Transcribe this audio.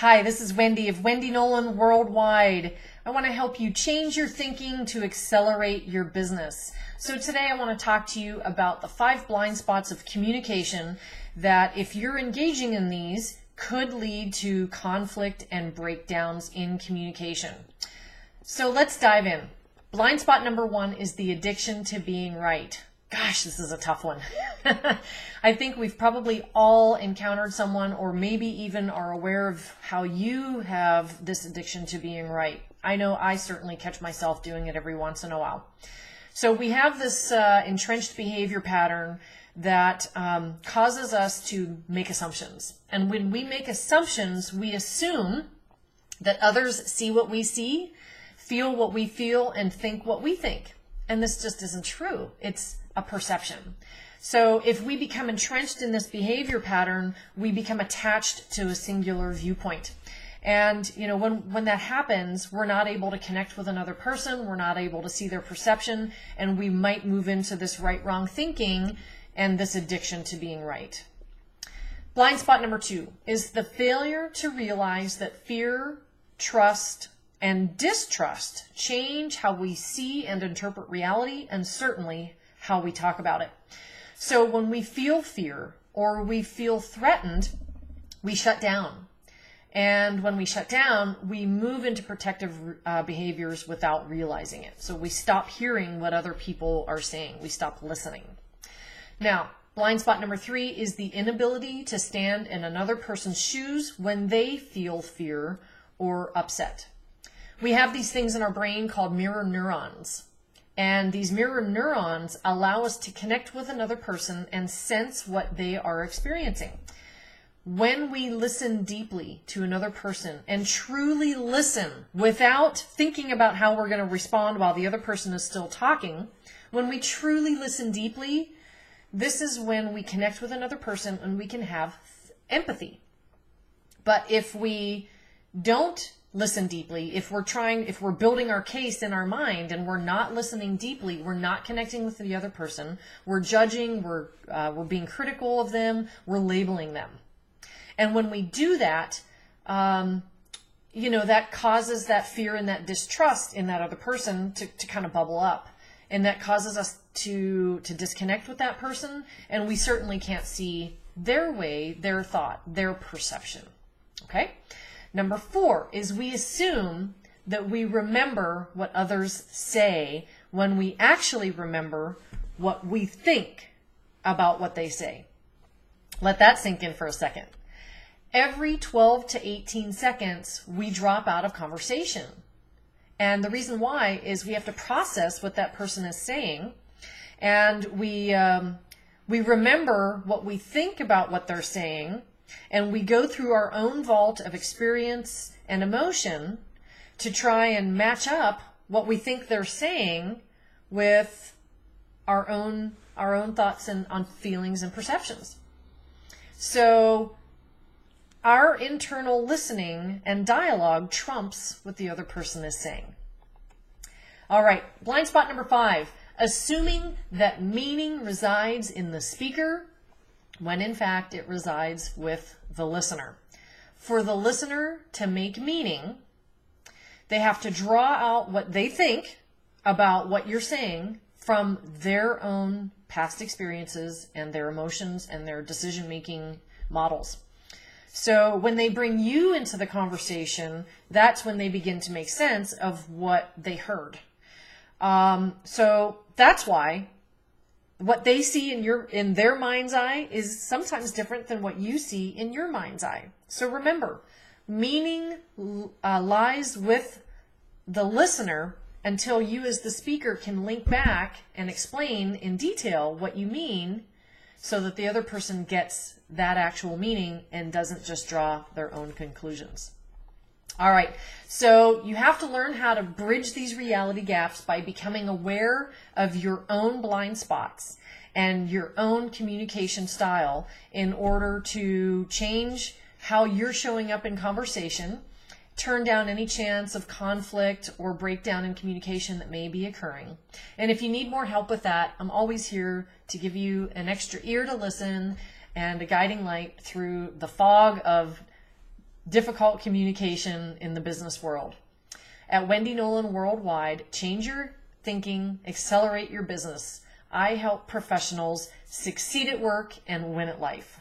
Hi, this is Wendy of Wendy Nolan Worldwide. I want to help you change your thinking to accelerate your business. So today I want to talk to you about the 5 blind spots of communication that, if you're engaging in these, could lead to conflict and breakdowns in communication. So let's dive in. Blind spot number 1 is the addiction to being right. Gosh, this is a tough one. I think we've probably all encountered someone, or maybe even are aware of how you have this addiction to being right. I know I certainly catch myself doing it every once in a while. So we have this entrenched behavior pattern that causes us to make assumptions. And when we make assumptions, we assume that others see what we see, feel what we feel, and think what we think. And this just isn't true. It's a perception. So if we become entrenched in this behavior pattern, we become attached to a singular viewpoint. And when that happens, we're not able to connect with another person, we're not able to see their perception, and we might move into this right-wrong thinking and this addiction to being right. Blind spot number 2 is the failure to realize that fear, trust, and distrust change how we see and interpret reality, and certainly how we talk about it. So when we feel fear or we feel threatened, we shut down. And when we shut down, we move into protective behaviors without realizing it. So we stop hearing what other people are saying. We stop listening. Now, blind spot number 3 is the inability to stand in another person's shoes when they feel fear or upset. We have these things in our brain called mirror neurons. And these mirror neurons allow us to connect with another person and sense what they are experiencing. When we listen deeply to another person and truly listen without thinking about how we're going to respond while the other person is still talking, when we truly listen deeply, this is when we connect with another person and we can have empathy. But if we don't listen deeply, if we're building our case in our mind and we're not listening deeply, we're not connecting with the other person, we're judging, we're being critical of them, we're labeling them. And when we do that, that causes that fear and that distrust in that other person to kind of bubble up. And that causes us to disconnect with that person, and we certainly can't see their way, their thought, their perception. Okay? Number 4 is we assume that we remember what others say when we actually remember what we think about what they say. Let that sink in for a second. Every 12 to 18 seconds, we drop out of conversation. And the reason why is we have to process what that person is saying, and we remember what we think about what they're saying, and we go through our own vault of experience and emotion to try and match up what we think they're saying with our own thoughts and on feelings and perceptions. So our internal listening and dialogue trumps what the other person is saying. All right, blind spot number 5, assuming that meaning resides in the speaker when in fact it resides with the listener. For the listener to make meaning, they have to draw out what they think about what you're saying from their own past experiences and their emotions and their decision-making models. So when they bring you into the conversation, that's when they begin to make sense of what they heard. So that's why what they see in their mind's eye is sometimes different than what you see in your mind's eye. So remember, meaning lies with the listener until you as the speaker can link back and explain in detail what you mean, so that the other person gets that actual meaning and doesn't just draw their own conclusions. All right, so you have to learn how to bridge these reality gaps by becoming aware of your own blind spots and your own communication style in order to change how you're showing up in conversation, turn down any chance of conflict or breakdown in communication that may be occurring. And if you need more help with that, I'm always here to give you an extra ear to listen and a guiding light through the fog of difficult communication in the business world. At Wendy Nolan Worldwide, change your thinking, accelerate your business. I help professionals succeed at work and win at life.